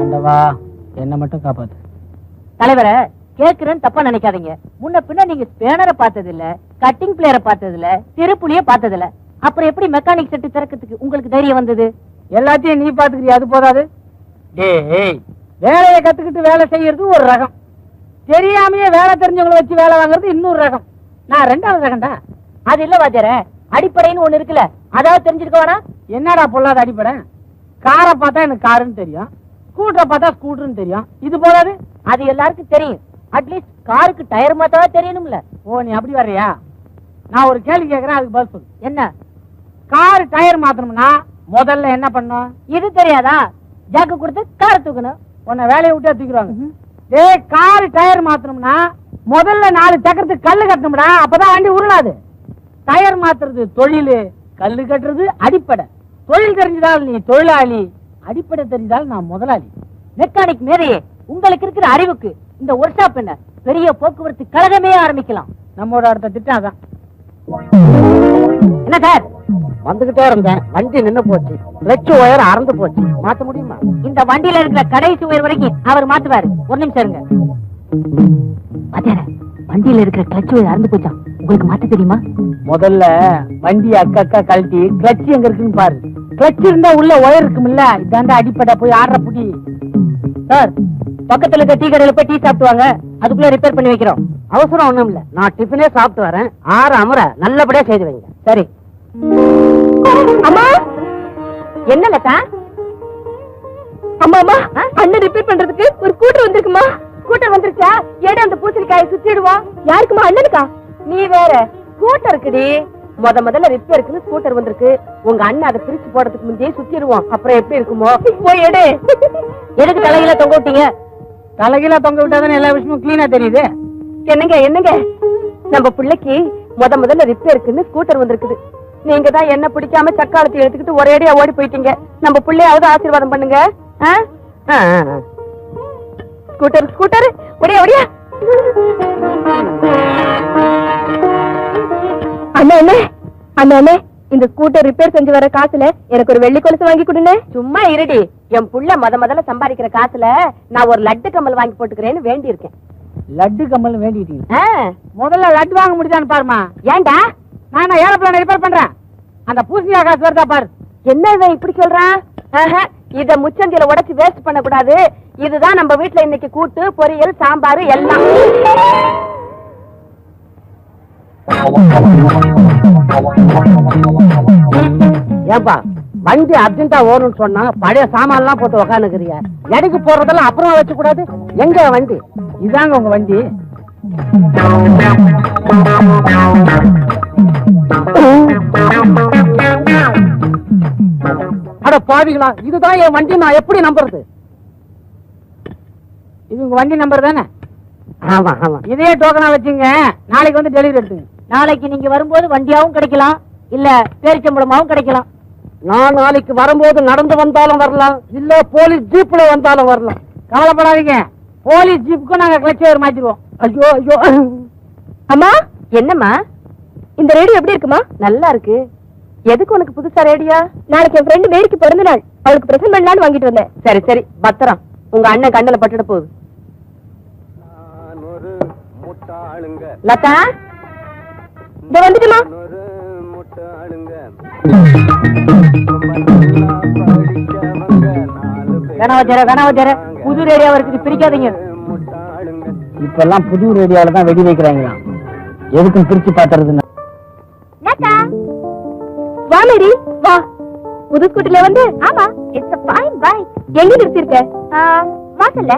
ஆண்டவா என்ன மட்டும் காப்பாத்து. தலைவரை கேக்குறேன்னு தப்பா நினைக்காதீங்க. முன்ன பின்ன நீங்க ஸ்பேனரை பார்த்தது இல்ல, கட்டிங் பிளேயரை பார்த்தது இல்ல, திருப்புளிய பார்த்தது இல்ல. அப்புறம் எப்படி மெக்கானிக் செட்டு திறக்கிறதுக்கு உங்களுக்கு தைரியம் வந்தது? எல்லாத்தையும் நீ பாத்துக்கிறியா? அது போதாது. டேய், வேலையை கத்துக்கிட்டு வேலை செய்யறது ஒரு ரகம், தெரியாமையே வேலை தெரிஞ்சவங்களை வச்சு வேலை வாங்குறது இன்னொரு ரகம். நான் ரெண்டாவது ரகம்டா. அது இல்ல வாத்தியார, அடிப்படைன்னு ஒண்ணு இருக்குல்ல, அதாவது தெரிஞ்சிருக்க வேணா. என்னடா பொல்லாத அடிப்படை? காரை பார்த்தா எனக்கு காருன்னு தெரியும், ஸ்கூட்டரை பார்த்தா ஸ்கூட்டர்னு தெரியும். இது போதாது? அது எல்லாருக்கும் தெரியும். அட்லீஸ்ட் காருக்கு டயர் மாத்தாவே தெரியணும்ல. ஓ, நீ அப்படி வர்றியா? நான் ஒரு கேள்வி கேட்கறேன், அதுக்கு பதில் சொல்லு. என்ன? கார் டயர் மாத்தணும்னா முதல்ல என்ன பண்ணும்? இது தெரியாதா? ஜாக்கு கொடுத்து காரை தூக்கணும். உன்னை வேலையை விட்டு தூக்கிடுவாங்க. ஏய், கார் டயர் மாத்தணும்னா முதல்ல 4 சக்கரத்துக்கு கல்லு கட்டணும்டா, அப்பதான் வண்டி உருளாது. டயர் மாத்துறது தொழில், கல்லு கட்டுறது அடிப்படை. தொழில் தெரிஞ்சதால் நீ தொழிலாளி, அடிப்படை தெரிஞ்சால் நான் முதலாளி. மெக்கானிக் மேதையே, உங்களுக்கு இருக்கிற அறிவுக்கு இந்த ஒர்க் ஷாப் என்ன பெரிய போக்குவரத்து கழகமே ஆரம்பிக்கலாம். நம்மோட அடுத்த திட்டம் அதான். என்ன சார்? வந்துகிட்டே இருந்தேன், வண்டி நின்னு போச்சு, கிளட்ச் ஒயர் அறந்து போச்சு. மாத்த முடியுமா? இந்த வண்டியில இருக்கிற கடைசி உயர் வரைக்கும் அவர் மாத்துவாரு. ஒரு நிமிஷம் இருங்க. வண்டியில இருக்கிற கிளட்ச் ஒயர் அறந்து போச்சா? உங்களுக்கு மாத்த தெரியுமா? முதல்ல வண்டி அக்கா கழட்டி கிளட்ச் எங்க இருக்குன்னு பாரு. கிளட்ச் இருந்தா உள்ள ஒயர் இருக்கும்ல, இதாண்டா அடிப்படை. போய் ஆடுற புடி. சார், பக்கத்துல இருக்க டீ கடையில போய் டீ சாப்பிட்டு வாங்க, அதுக்குள்ள ரிப்பேர் பண்ணி வைக்கிறோம். அவசரம் ஒண்ணும் இல்ல, நான் டிஃபனே சாப்பிட்டு வரேன். 6 அமர நல்லபடியா செய்து வைங்க. சரி. அம்மா, என்ன லதா? அம்மா, அண்ணன் ரிப்பேர் பண்றதுக்கு ஒரு ஸ்கூட்டர் வந்திருக்குமா? ஸ்கூட்டர் வந்துருச்சா? ஏடா அந்த பூசணிக்காயை சுத்திடுவோம். யாருக்குமா? அண்ணனுக்கா? நீ வேற. ஸ்கூட்டர் இருக்குடி. முதல்ல ரிப்பேருக்குன்னு ஸ்கூட்டர் வந்திருக்கு. உங்க அண்ணன் அதை பிரிச்சு போடுறதுக்கு முந்தையே சுத்திடுவோம். அப்புறம் எப்படி இருக்குமோ? போய் எடு. எதுக்கு தலையில தொங்க விட்டீங்க? தலைகீழ தொங்க விட்டாதானே எல்லா விஷயமும் கிளீனா தெரியுது. என்னங்க நம்ம பிள்ளைக்கு முதல்ல ரிப்பேருக்குன்னு ஸ்கூட்டர் வந்திருக்குது. நீங்க தான் என்ன பிடிக்காம சக்காலத்தை எடுத்துக்கிட்டு ஒரேடியா ஓடி போயிட்டீங்க. நம்ம பிள்ளையாவது ஆசீர்வாதம் பண்ணுங்க. ஸ்கூட்டர் ஒடியா. அண்ணே, இந்த ஸ்கூட்டர் ரிப்பேர் செஞ்சு வர காசுல எனக்கு ஒரு வெள்ளி கொலுசு வாங்கி கொடுங்க. சும்மா இருடி. என் புள்ள முதல்ல சம்பாதிக்கிற காசுல நான் ஒரு லட்டு கம்மல் வாங்கி போட்டுக்கிறேன்னு வேண்டி இருக்கேன். லட்டு கம்மல் வேண்டிட்டீங்க? முதல்ல லட்டு வாங்க முடியுதான்னு பாருமா. ஏன்டா? நான் ஏரோப்ளேன் ரிப்பேர் பண்றேன். அந்த பூசணியா காசு வருதா பாரு. என்ன இவன் இப்படி சொல்றான்? இத முச்சந்தில உடைச்சு வேஸ்ட் பண்ண கூடாது. இதுதான் நம்ம வீட்டுல இன்னைக்கு கூட்டு, பொரியல், சாம்பார் எல்லாம். ஏன்பா வண்டி அர்ஜென்டா ஓடுன்னு சொன்னா பழைய சாமான் எல்லாம் போட்டு உக்காந்துக்கிறிய? எடைக்கு போறதெல்லாம் அப்புறமா வச்சு கூடாது. எங்க வண்டி? இதாங்க உங்க வண்டி. அட பாவிங்களா, இதுதான் என் வண்டி. நான் எப்படி நம்புறது? இது உங்க வண்டி நம்பர் தானே? ஆமா. இதே டோக்கனா வச்சுங்க, நாளைக்கு வந்து டெலிவரி எடுத்துங்க. நாளைக்கு நீங்க வரும்போது வண்டியாவும் கிடைக்கலாம், இல்ல பேரிச்சம்பளமாவும் கிடைக்கலாம். நான் நாளைக்கு வரும்போது நடந்து வந்தாலும் வரலாம், இல்ல போலீஸ் ஜீப்ல வந்தாலும் வரலாம். கவலைப்படாதீங்க, போலீஸ் ஜீப்புக்கும் நாங்க கிளட்ச் ஒயர் மாத்திடுவோம். ஐயோ. அம்மா, என்னம்மா இந்த ரேடியோ எப்படி இருக்குமா? நல்லா இருக்கு. எதுக்கு உனக்கு புதுசா ரேடியோ? நாளைக்கு என் ஃப்ரெண்டு மேரிக்கு பிறந்த நாள், அவளுக்கு பிரசன்ட் பண்ணலான்னு வாங்கிட்டு வந்தேன். சரி பத்திரம். உங்க அண்ணன் கண்ணுல பட்டுட போகுது. லதா, இத வந்துட்டுமா? கணவஜர புது ரேடியோ இருக்குது, பிரிக்காதீங்க. இப்ப எல்லாம் புது ரேடியோல தான் வெடி வைக்கிறாங்களா? எதுக்கும் பிரிச்சு பாத்துறதுன்னு. வா மேரி, வா. புது ஸ்கூட்டில வந்து? ஆமா, இட்ஸ் a fine bike. எங்க நிறுத்திருக்க? வாசல்ல.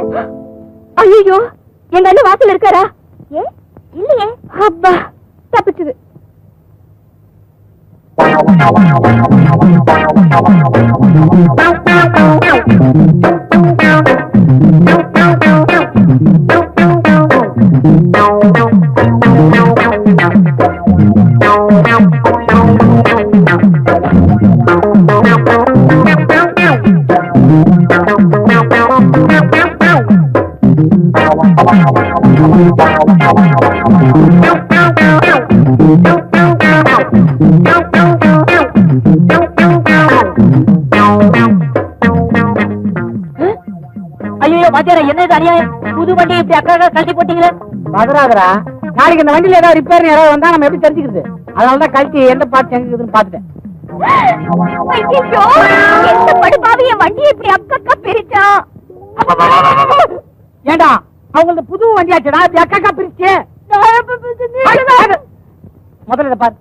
ஐயோ, எங்க அண்ணன் வாசல்ல இருக்காரா? இல்லையே. அப்பா, தப்பிச்சது. ஐயோ வாத்தியாரா, என்ன இது அநியாயம்? புது வண்டி இப்படி அக்கா கழட்டி போட்டீங்களே. பதறாதரா, நாளைக்கு இந்த வண்டியில ஏதாவது ரிப்பேர் யாராவது வந்தா நம்ம எப்படி தெரிஞ்சுக்கிறது? அதனாலதான் கழட்டி எந்த பார்த்து எங்க இருக்குதுன்னு பாத்துட்டேன். வண்டியை இப்படி அக்கா பிரிச்சான். ஏண்டா அவங்க புது வண்டியாச்சடா, அது அக்கா பிரிச்சு. முதல்ல பாரு,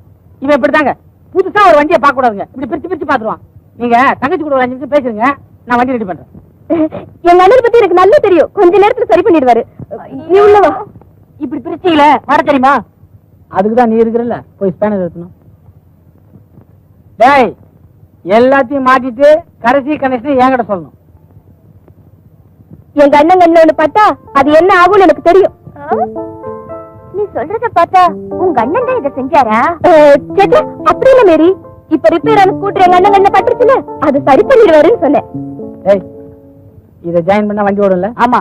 இவன் இப்படிதாங்க புதுசா ஒரு வண்டியை பார்க்க கூடாதுங்க, இப்படி பிரிச்சு பிரிச்சு பாத்துருவான். நீங்க தங்கச்சி கூட ஒரு 5 நிமிஷம் பேசுங்க, நான் வண்டி ரெடி பண்றேன். எங்க அண்ணனை பத்தி எனக்கு நல்லா தெரியும், கொஞ்ச நேரத்துல சரி பண்ணிடுவாரு. நீ உள்ளவா. இப்படி பிரிச்சீங்களே, வர தெரியுமா? அதுக்குதான் நீ இருக்கிறல்ல, போய் ஸ்பேனர் எடுக்கணும். டேய், எல்லாத்தையும் மாட்டிட்டு கடைசி கனெக்ஷன் என்கிட்ட சொல்லணும். எங்க அண்ணன் கண்ணு பார்த்தா அது என்ன ஆகும்னு எனக்கு தெரியும். நீ சொல்றத பார்த்தா உங்க அண்ணன் தான் இதை செஞ்சாரா? சேச்சா, அப்படி இல்ல மேரி. இப்ப ரிப்பேர் ஆன ஸ்கூட்டர் எங்க அண்ணன் கண்ண பட்டுச்சுல, அது சரி பண்ணிடுவாருன்னு சொன்னேன். டேய், இதை ஜாயின் பண்ணா வண்டி ஓடும்ல? ஆமா.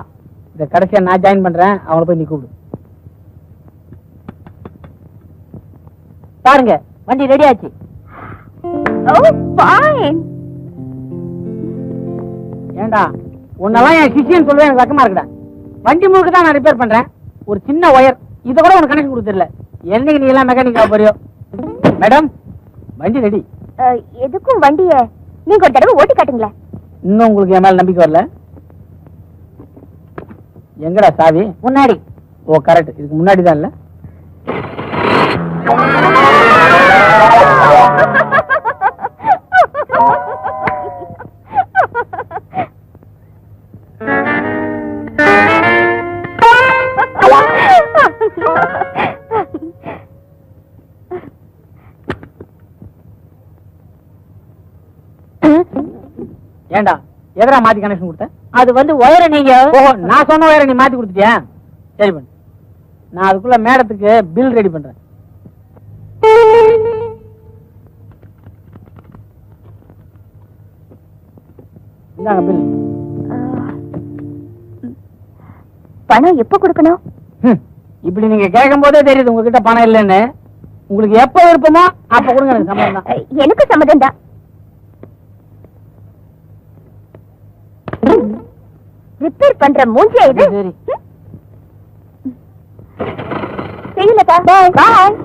இதை கடைசியா நான் ஜாயின் பண்றேன், அவங்கள போய் நீ கூப்பிடு. பாருங்க, வண்டி ரெடி ஆச்சு. ஏண்டா, உன்னெல்லாம் என் சிஷியன் சொல்லுவேன், எனக்கு வெக்கமா இருக்குடா. வண்டி முழுக்க தான் நான் ரிப்பேர் பண்றேன். ஒரு சின்ன ஒயர், இத கூட உனக்கு கனெக்ஷன் கொடுத்துடல. என்னைக்கு நீ எல்லாம் மெக்கானிக்கா போறியோ? மேடம், வண்டி ரெடி. எதுக்கும் வண்டிய நீங்க ஒரு தடவை ஓட்டி காட்டுங்களேன். இன்னும் உங்களுக்கு என் மேல நம்பிக்கை வரல? எங்கடா சாவி? முன்னாடி. ஓ கரெக்ட், இதுக்கு முன்னாடி தான் இல்ல? ஏண்டா, எதரா மாத்தி கனெக்ஷன் கொடுத்த? அது வந்து ஒயரை நீங்க. ஓ, நான் சொன்ன ஒயரை நீ மாத்தி கொடுத்துட்டியா? சரி பண்ணு, நான் அதுக்குள்ள மேடத்துக்கு பில் ரெடி பண்றேன். இந்தாங்க பில். பணம் எப்ப கொடுக்கணும்? இப்படி நீங்க கேட்கும் போதே தெரியுது உங்ககிட்ட பணம் இல்லைன்னு. உங்களுக்கு எப்ப விருப்பமோ அப்ப கொடுங்க, எனக்கு சம்மதம் தான். எனக்கு சம்மதம் தான். ரிப்பேர் பண்ற மூஞ்சியா இது? சரி. செய்யலக்கா, பாய் பாய்.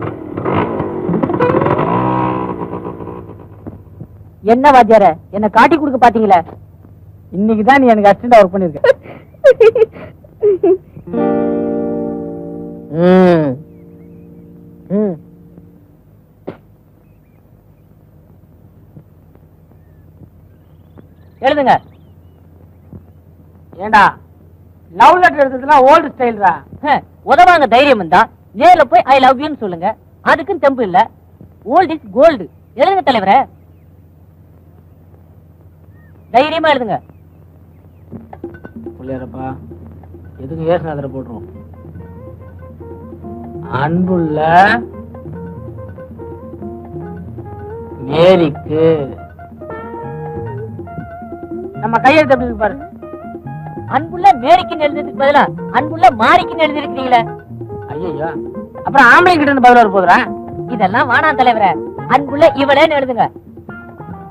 என்ன வாத்தியார, என்ன காட்டி கொடுக்க பாத்தீங்களா? இன்னைக்கு தான் நீ எனக்கு அசிஸ்டண்டா ஒர்க் பண்ணிருக்க. எழுதுங்க. ஏண்டா, லவ் லெட்டர் எழுதுறதுலாம் ஓல்டு ஸ்டைல்ரா. உதவாங்க தைரியம் வந்தா நேர்ல போய் ஐ லவ் யூன்னு சொல்லுங்க. அதுக்கும் தெம்பு இல்ல. Old is gold. எழுதுங்க தலைவரே, தைரியமா எழுதுங்க. புள்ளையரப்பா, எதுக்கு ஏசுநாதரை போட்டுருவோம். அன்புள்ள மேரிக்கு. நம்ம கையெழுத்து எப்படி இருக்கு பாரு. அன்புள்ள மேரிக்குன்னு எழுதுறதுக்கு பதிலா அன்புள்ள மாரிக்குன்னு எழுதிருக்கீங்களே. ஐயோ, அப்புறம் ஆம்பளை கிட்ட இருந்து பதில் வர போதுரா? இதெல்லாம் வாணாம் தலைவரே, அன்புள்ள இவளேன்னு எழுதுங்க.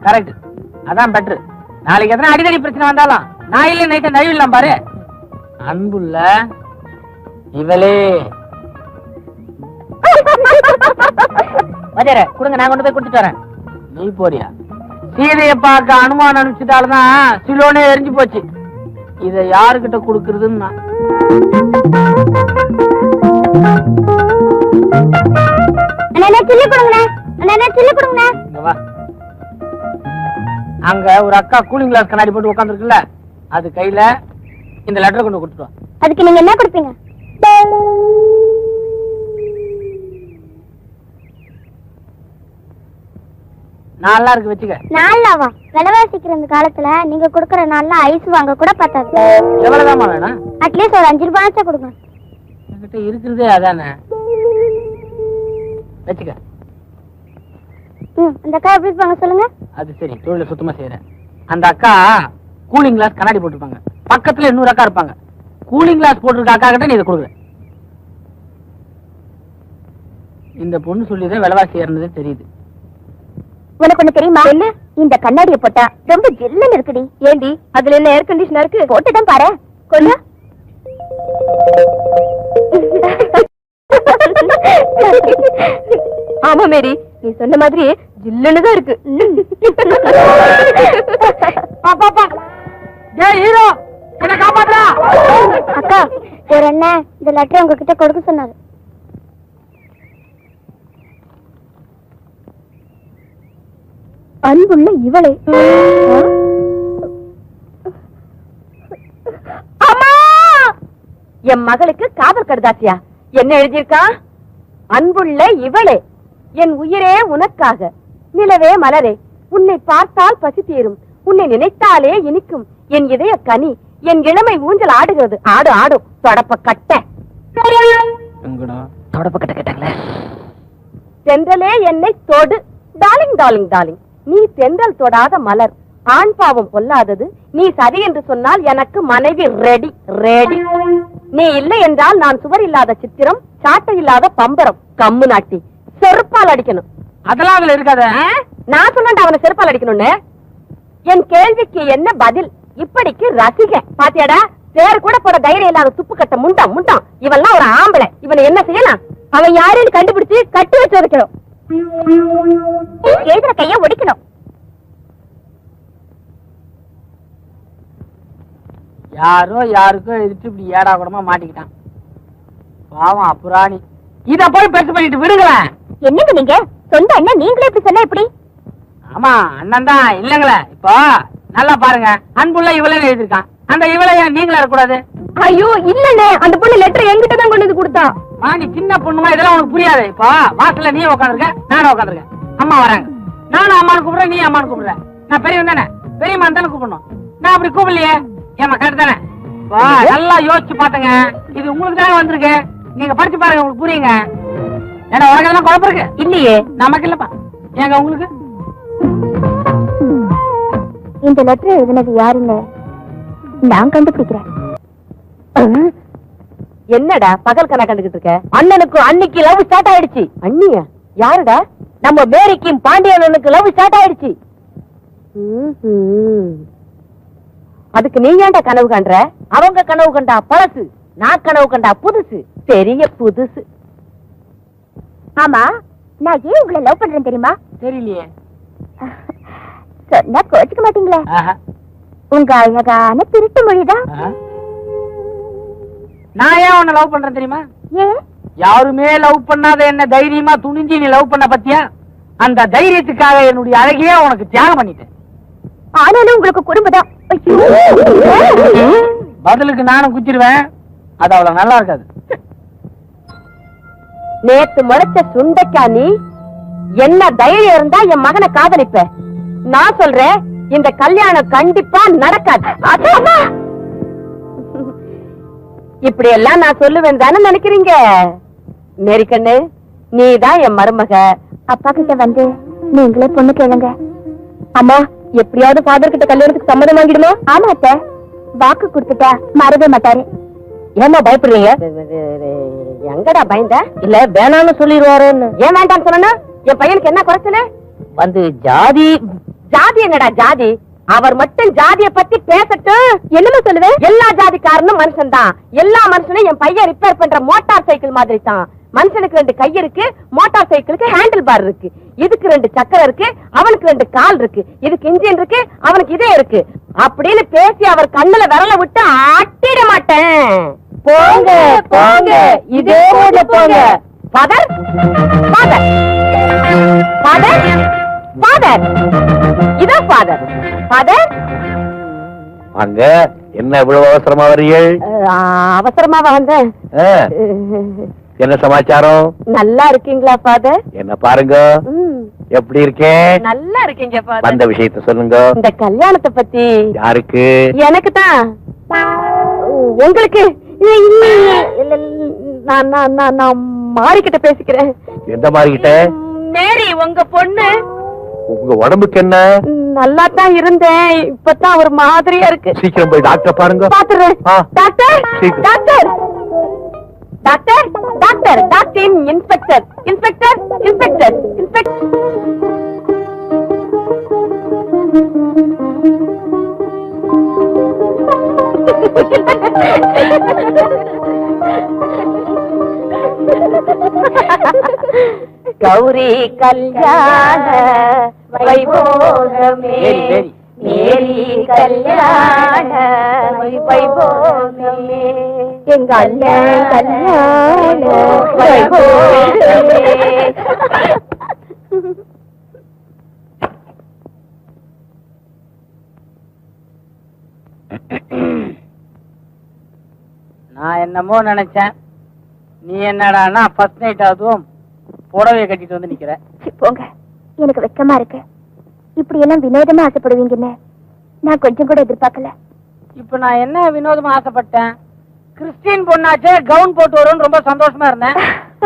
கரெக்ட், அதான் பெட்ரு. நாளைக்கு எத்தனை அடிக்கடி பிரச்சனை வந்தாலும் நான் இல்ல நைட்ட நழுவிடலாம் பாரு. அன்புள்ள இவளே. வாத்தியார கொடுங்க, நான் கொண்டு போய் கொடுத்துட்டு வரேன். நீ போறியா? சீதையை பார்க்க அனுமானம் அனுப்பிச்சுட்டால்தான் சிலோனே எரிஞ்சு போச்சு. இத யாருகிட்ட கொடுக்கறதுன்னு அங்க ஒரு அக்கா கூலிங் கிளாஸ் கண்ணாடி போட்டு உட்கார்ந்து இருக்குல்ல, அது கையில இந்த லெட்டர் கொண்டு கொடுத்துருவா. அதுக்கு நீங்க என்ன கொடுப்பீங்க? நல்லா இருக்கு, வச்சுக்க. நாலாவா? விலைவாசிக்கிற இந்த காலத்துல நீங்க கொடுக்கற நாள்ல ஐஸ் வாங்க கூட பத்தாது. எவ்வளவுதாமா வேணும்? அட்லீஸ்ட் ஒரு 5 ரூபாய் கொடுங்க. என்கிட்ட இருக்கிறதே அதானே, வச்சுக்க. அந்த அக்கா எப்படி இருப்பாங்க சொல்லுங்க? அது சரி, தொழில சுத்தமா செய்யறேன். அந்த அக்கா கூலிங் கிளாஸ் கண்ணாடி போட்டுருப்பாங்க, பக்கத்துல இன்னொரு அக்கா இருப்பாங்க. கூலிங் கிளாஸ் போட்டிருக்க அக்கா கிட்ட நீ இதை கொடுக்குற. இந்த பொண்ணு சொல்லிதான் விலைவாசி ஏறினதே தெரியுது. உனக்கு ஒண்ணு தெரியுமா? இந்த கண்ணாடியை போட்டா ரொம்ப ஜில்லுன்னு இருக்குடி. ஏண்டி, அதுல என்ன ஏர் கண்டிஷனர் இருக்கு? போட்டுதான் பாரு. கொண்டா. ஆமா மேரி, நீ சொன்ன மாதிரி ஜில்லுன்னு தான் இருக்கு. அக்கா, ஒரு அண்ணன் இந்த லெட்டர் உங்ககிட்ட கொடுக்க சொன்னாரு. அன்புள்ள இவளே. அம்மா, என் மகளுக்கு காதல் கடுதாசியா? என்ன எழுதியிருக்கா? அன்புள்ள இவளே, என் உயிரே உனக்காக, நிலவே மலரே, உன்னை பார்த்தால் பசி தீரும், உன்னை நினைத்தாலே இனிக்கும், என் இதய கனி, என் இளமை ஊஞ்சல் ஆடுகிறது. ஆடு ஆடும் தொடப்ப கட்ட. தொடப்ப கட்ட கேட்டாங்களே. தென்றலே என்னை தொடு, டார்லிங் டார்லிங் டார்லிங், நீ தென்றல் தொடாத மலர், ஆண் பாவம் பொல்லாதது, நீ சரி என்று சொன்னால் எனக்கு மனைவி ரெடி ரெடி. நீ இல்லை என்றால் நான் சுவர் இல்லாத சித்திரம், சாட்டை இல்லாத பம்பரம், கம்மு நாட்டி செருப்பால் அடிக்கணும். அதெல்லாம் அதுல இருக்காத. நான் சொன்னேன் அவனை செருப்பால் அடிக்கணும்னு. என் கேள்விக்கு என்ன பதில்? இப்படிக்கு ரசிக பாத்தியாடா, பேர் கூட போட தைரியம் இல்லாத துப்பு கட்ட முண்டம் முண்டம். இவெல்லாம் ஒரு ஆம்பளை, இவனை என்ன செய்யலாம்? அவன் யாருன்னு கண்டுபிடிச்சு கட்டி வச்சு வைக்கணும். எழுதுற கைய ஒடிக்கணும். யாரோ யாருக்கோ எழுதிட்டு இப்படி ஏடா கூடமா மாட்டிக்கிட்டான். பாவம் அப்புராணி. இத போய் பெருசு பண்ணிட்டு விடுங்களேன். என்னங்க நீங்க சொந்த அண்ணன் நீங்களே இப்படி சொன்ன எப்படி? ஆமா அண்ணன் தான் இல்லங்களே. இப்போ நல்லா பாருங்க, அன்புள்ள இவளே எழுதிருக்கான். அந்த இவளைய நீங்களா இருக்கக்கூடாது. ஐயோ இல்லண்ணே, அந்த பொண்ணு லெட்டர் என்கிட்ட தான் கொண்டு வந்து கொடுத்தா. நீ சின்ன பொண்ணுமா, இதெல்லாம் உனக்கு புரியாது. இப்போ வாசல்ல நீ உட்காந்துருக்க, நானும் உட்காந்துருக்கேன். அம்மா வராங்க, நானும் அம்மானு கூப்பிடுறேன், நீ அம்மானு கூப்பிடுற. நான் பெரியவன் தானே, பெரியம்மான் தானே கூப்பிடணும். நான் அப்படி கூப்பிடலையே. ஏமா கரெக்ட் தானே? நல்லா யோசிச்சு பாத்துங்க. இது உங்களுக்கு தானே வந்திருக்கு. நீங்க படிச்சு பாருங்க, உங்களுக்கு புரியுங்க. ஏன்னா உனக்கு எல்லாம் குழப்பம் இருக்கு இல்லையே? நமக்கு இல்லப்பா. ஏங்க உங்களுக்கு? இந்த லெட்டர் எழுதினது யாருங்க? நான் கண்டுபிடிக்கிறேன். என்னடா பகல் கணா கண்டுகிட்டு இருக்க? அண்ணனுக்கு அன்னைக்கு லவ் ஸ்டார்ட் ஆயிடுச்சு. அண்ணியா? யாருடா? நம்ம மேரிக்கும் பாண்டியனுக்கு லவ் ஸ்டார்ட் ஆயிடுச்சு. அதுக்கு நீ ஏன்டா கனவு கண்ற? அவங்க கனவு கண்டா பழசு, நான் கனவு கண்டா புதுசு, பெரிய புதுசு. ஆமா, நான் ஏன் உங்களை லவ் பண்றேன் தெரியுமா? தெரியலையே. சொன்னா கோச்சுக்க மாட்டீங்களே. உங்க அழகான திருட்டு மொழிதான். நான் ஏன் உன்னை லவ் பண்றேன் தெரியுமா? ஏன்? யாருமே லவ் பண்ணாத என்ன தைரியமா துணிஞ்சு நீ லவ் பண்ண பத்தியா? அந்த தைரியத்துக்காக என்னுடைய அழகையே உனக்கு தியாகம் பண்ணிட்டேன். ஆனாலும் உங்களுக்கு குடும்பம். பதிலுக்கு நானும் குச்சிருவேன். அது அவ்வளவு நல்லா இருக்காது. நேத்து முளைச்ச சுண்டைக்கா நீ. என்ன தைரியம் இருந்தா என் மகனை காதலிப்ப? நான் சொல்றேன், இந்த கல்யாணம் கண்டிப்பா நடக்காது. இப்படி எல்லாம் நான் சொல்லுவேன் தானே நினைக்கிறீங்க? மேரிக்கண்ணு, நீதான் என் மருமக. அப்பா கிட்ட வந்து நீங்களே பொண்ணு கேளுங்க. அம்மா, எப்படியாவது ஃபாதர் கிட்ட கல்யாணத்துக்கு சம்மதம் வாங்கிடுமா? ஆமா அத்தை, வாக்கு கொடுத்துட்டா மறவே மாட்டாரு. ஏமா பயப்படுறீங்க? எங்கடா பயந்த? இல்ல வேணான்னு சொல்லிடுவாருன்னு. ஏன் வேண்டான்னு சொன்னா? என் பையனுக்கு என்ன குறைச்சல? வந்து ஜாதி. ஜாதி என்னடா ஜாதி? அவர் மட்டும் ஜாதிய பத்தி பேசட்டும். என்னமா சொல்லுவேன்? எல்லா ஜாதிக்காரனும் மனுஷன் தான். எல்லா மனுஷனும் என் பையன் ரிப்பேர் பண்ற மோட்டார் சைக்கிள் மாதிரி தான். மனுஷனுக்கு 2 கை இருக்கு, மோட்டார் சைக்கிளுக்கு ஹேண்டில் பார் இருக்கு. இதுக்கு 2 சக்கரம் இருக்கு, அவனுக்கு 2 கால் இருக்கு. இதுக்கு இன்ஜின் இருக்கு, அவனுக்கு இதே இருக்கு. அப்படின்னு பேசி அவர் கண்ணுல விரல விட்டு ஆட்டிட மாட்டேன். போங்க போங்க, இதே போங்க. ஃபாதர் ஃபாதர் ஃபாதர் ஃபாதர், இதோ ஃபாதர். ஃபாதர், அங்க என்ன இவ்வளவு அவசரமா வரீர்கள்? அவசரமாவா வந்தேன்? என்ன சமாச்சாரம்? நல்லா இருக்கீங்களா ஃபாதர்? என்ன பாருங்க, எப்படி இருக்கேன்? நல்லா இருக்கீங்க ஃபாதர். வந்த விஷயத்த சொல்லுங்க. இந்த கல்யாணத்தை பத்தி. யாருக்கு? எனக்கு தான். உங்களுக்கு? நான் மாறிக்கிட்ட பேசிக்கிறேன். எந்த மாறிக்கிட்ட? மேரி, உங்க பொண்ணு. உங்க உடம்புக்கு என்ன? நல்லா தான் இருந்தேன், இப்பதான் ஒரு மாதிரியா இருக்கு. சீக்கிரம் போய் டாக்டர் பாருங்க. பாத்துறேன். Doctor doctor doctor doctor doctor inspector inspector inspector inspector Gowri கல்யாண வைபோகமே மேரி கல்யாண வைபோகமே எங்க அண்ணன் கல்யாண வைபோகமே. நான் என்னமோ நினைச்சேன், நீ என்னடான்னா ஃபர்ஸ்ட் நைட் அதுவும் புடவைய கட்டிட்டு வந்து நிக்கிற. போங்க, எனக்கு வெக்கமா இருக்கு. இப்படி எல்லாம் வினோதமா ஆசைப்படுவீங்கன்னு நான் கொஞ்சம் கூட எதிர்பார்க்கல. இப்ப நான் என்ன வினோதமா ஆசைப்பட்டேன்? கிறிஸ்டின் பொண்ணாச்சே கவுன் போட்டு வரும்னு ரொம்ப சந்தோஷமா இருந்தேன்.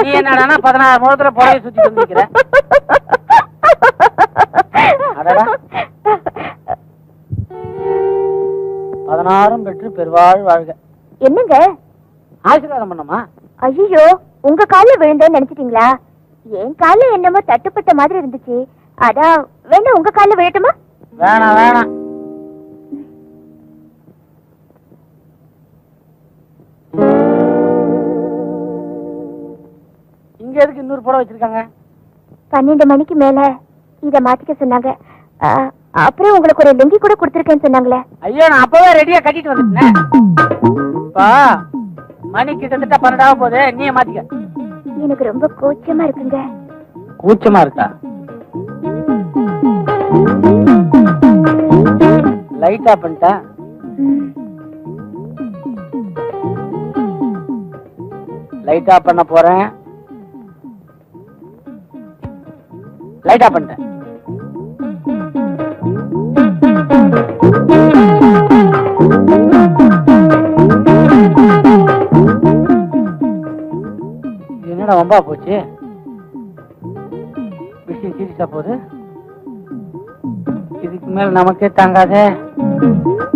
நீ என்னடான்னா 16 முகத்துல புடவை சுத்திட்டு வந்து நிக்கிற. அடடா, 16 பெற்று பெருவாழ் வாழ்க. என்னங்க ஆசீர்வாதம் பண்ணமா? ஐயோ, உங்க கால்ல விழுந்தேன்னு நினைச்சிட்டீங்களா? என் கால்ல என்னமோ தட்டுப்பட்ட மாதிரி இருந்துச்சு, அதான் வேணா உங்க கால்ல விழட்டுமா? வேணாம் வேணாம். இங்க எதுக்கு இன்னொரு புடவை வச்சிருக்காங்க? 12 மணிக்கு மேல இத மாத்திக்க சொன்னாங்க. அப்புறம் உங்களுக்கு ஒரு லுங்கி கூட கொடுத்துருக்கேன்னு சொன்னாங்களே. ஐயோ, நான் அப்பவே ரெடியா கட்டிட்டு வந்துட்டேன். இப்ப மணி கிட்டத்தட்ட 12 போகுது, நீயே மாத்திக்க. எனக்கு ரொம்ப கூச்சமா இருக்குங்க. கூச்சமா இருக்கா? லைட் ஆஃப் பண்ணிட்டா? லைட் ஆஃப் பண்ண போறேன். லைட் ஆஃப் பண்ணிட்டேன். என்னடா வம்பா போச்சு? விஷயம் சீரியஸா போகுது. இதுக்கு மேல நமக்கே தாங்காதே.